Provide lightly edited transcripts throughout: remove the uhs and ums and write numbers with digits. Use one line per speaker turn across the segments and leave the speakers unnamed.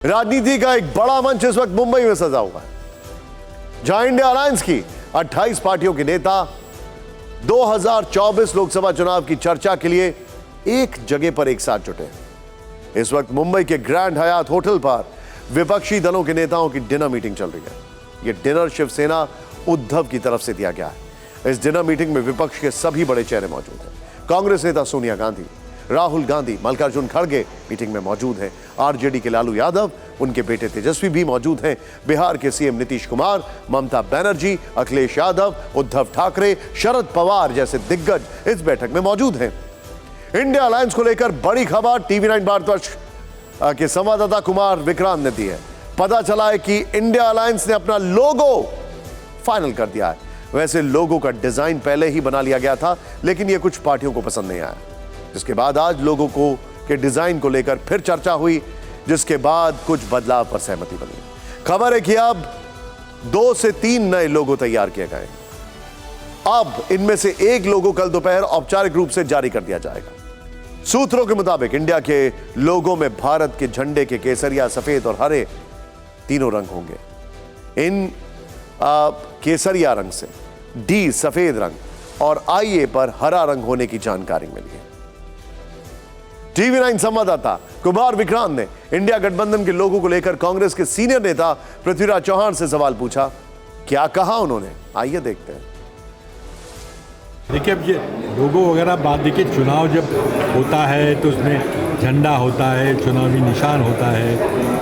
राजनीति का एक बड़ा मंच इस वक्त मुंबई में सजा हुआ है, जहां इंडिया अलायंस की 28 पार्टियों के नेता 2024 लोकसभा चुनाव की चर्चा के लिए एक जगह पर एक साथ जुटे हैं। इस वक्त मुंबई के ग्रैंड हयात होटल पर विपक्षी दलों के नेताओं की डिनर मीटिंग चल रही है। यह डिनर शिवसेना उद्धव की तरफ से दिया गया है। इस डिनर मीटिंग में विपक्ष के सभी बड़े चेहरे मौजूद हैं। कांग्रेस नेता सोनिया गांधी, राहुल गांधी, मल्लिकार्जुन खड़गे मीटिंग में मौजूद हैं। आरजेडी के लालू यादव, उनके बेटे तेजस्वी भी मौजूद हैं। बिहार के सीएम नीतीश कुमार, ममता बनर्जी, अखिलेश यादव, उद्धव ठाकरे, शरद पवार जैसे दिग्गज इस बैठक में मौजूद हैं। इंडिया अलायंस को लेकर बड़ी खबर टीवी 9 भारतवर्ष के संवाददाता कुमार विक्रांत ने दी है। पता चला है कि इंडिया अलायंस ने अपना लोगो फाइनल कर दिया है। वैसे लोगो का डिजाइन पहले ही बना लिया गया था, लेकिन यह कुछ पार्टियों को पसंद नहीं आया, जिसके बाद आज लोगों को के डिजाइन को लेकर फिर चर्चा हुई, जिसके बाद कुछ बदलाव पर सहमति बनी। खबर है कि अब 2 से 3 नए लोगो तैयार किए गए। अब इनमें से एक लोगो कल दोपहर औपचारिक रूप से जारी कर दिया जाएगा। सूत्रों के मुताबिक इंडिया के लोगो में भारत के झंडे के केसरिया, सफेद और हरे तीनों रंग होंगे। इन केसरिया रंग से डी सफेद रंग और आईए पर हरा रंग होने की जानकारी मिली है। टीवी 9 संवाददाता कुमार विक्रांत ने इंडिया गठबंधन के लोगों को लेकर कांग्रेस के सीनियर नेता पृथ्वीराज चौहान से सवाल पूछा। क्या कहा उन्होंने, आइए देखते हैं।
देखिए, अब ये लोगो वगैरह बाद, देखिए चुनाव जब होता है तो उसमें झंडा होता है, चुनावी निशान होता है,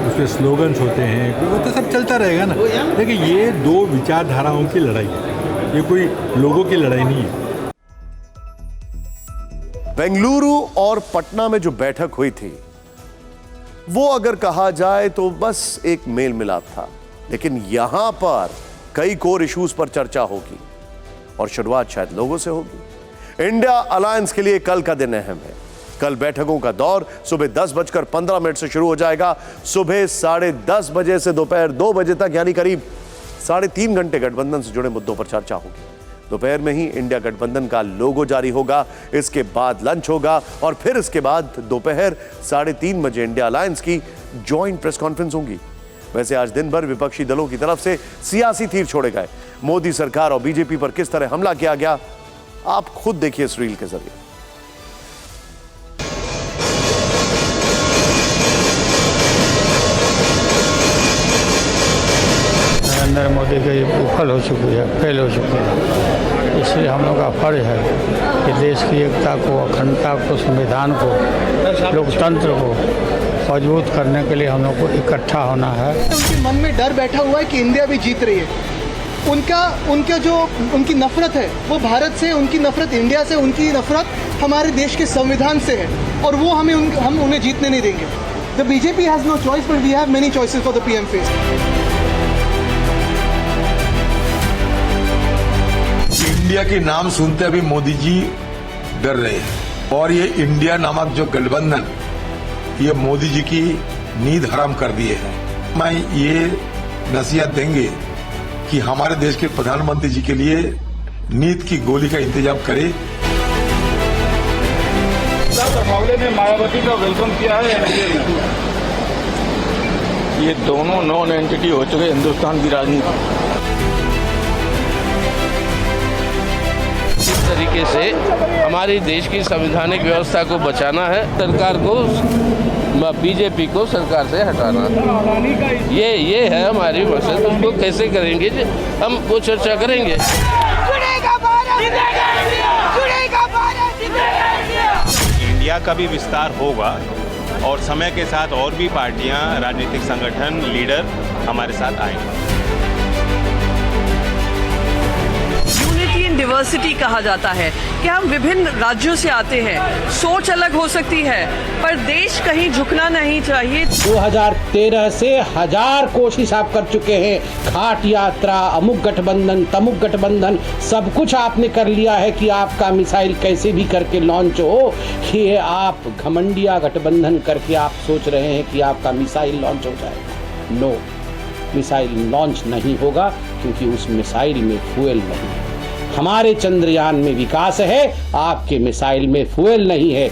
उसमें स्लोगन्स होते हैं, वो तो सब चलता रहेगा ना। देखिए, ये 2 विचारधाराओं की लड़ाई है, ये कोई लोगों की लड़ाई नहीं है।
बेंगलुरु और पटना में जो बैठक हुई थी, वो अगर कहा जाए तो बस एक मेल मिलाप था, लेकिन यहां पर कई कोर इश्यूज पर चर्चा होगी और शुरुआत शायद लोगों से होगी। इंडिया अलायंस के लिए कल का दिन अहम है। कल बैठकों का दौर सुबह 10:15 से शुरू हो जाएगा। सुबह 10:30 बजे से दोपहर 2 बजे तक, यानी करीब 3.5 घंटे गठबंधन से जुड़े मुद्दों पर चर्चा होगी। दोपहर में ही इंडिया गठबंधन का लोगो जारी होगा, इसके बाद लंच होगा और फिर इसके बाद दोपहर 3:30 बजे इंडिया अलायंस की ज्वाइंट प्रेस कॉन्फ्रेंस होगी। वैसे आज दिन भर विपक्षी दलों की तरफ से सियासी तीर छोड़े गए। मोदी सरकार और बीजेपी पर किस तरह हमला किया गया, आप खुद देखिए इस रील के जरिए।
नरेंद्र मोदी की विफल हो चुकी है, फेल हो चुकी है। इसलिए हम लोग का फर्ज है कि देश की एकता को, अखंडता को, संविधान को, लोकतंत्र को मजबूत करने के लिए हम लोग को इकट्ठा होना है।
उनके मन में डर बैठा हुआ है कि इंडिया भी जीत रही है। उनकी नफरत है वो भारत से, उनकी नफरत इंडिया से, उनकी नफरत हमारे देश के संविधान से है, और वो हम उन्हें जीतने नहीं देंगे। The BJP has no choice, but we have many choices for the PM face.
India के नाम सुनते अभी मोदी जी डर रहे हैं, और ये इंडिया नामक जो गठबंधन, ये मोदी जी की नींद हराम कर दिए हैं। मैं ये नसीहत देंगे कि हमारे देश के प्रधानमंत्री जी के लिए नींद की गोली का इंतजाम करें।
मामले में मायावती का वेलकम किया है एनडीए ने। ये दोनों नॉन एंटिटी हो चुके हिंदुस्तान की राजनीति।
इस तरीके से हमारी देश की संवैधानिक व्यवस्था को बचाना है, सरकार को, बीजेपी को सरकार से हटाना। ये है हमारी मकसद। उसको कैसे करेंगे, हम वो चर्चा करेंगे।
इंडिया का भी विस्तार होगा और समय के साथ और भी पार्टियां, राजनीतिक संगठन, लीडर हमारे साथ आएंगे।
यूनिटी इन डिवर्सिटी कहा जाता है कि हम विभिन्न राज्यों से आते हैं, सोच अलग हो सकती है, पर देश कहीं झुकना नहीं चाहिए।
2013 से 1000 कोशिश आप कर चुके हैं। खाट यात्रा, अमुक गठबंधन, तमुक गठबंधन, सब कुछ आपने कर लिया है कि आपका मिसाइल कैसे भी करके लॉन्च हो। कि आप घमंडिया गठबंधन करके आप सोच रहे हैं कि आपका मिसाइल लॉन्च हो जाएगा। नो, मिसाइल लॉन्च नहीं होगा, क्योंकि उस मिसाइल में फ्यूल नहीं है। हमारे चंद्रयान में विकास है, आपके मिसाइल में फ्यूल नहीं है।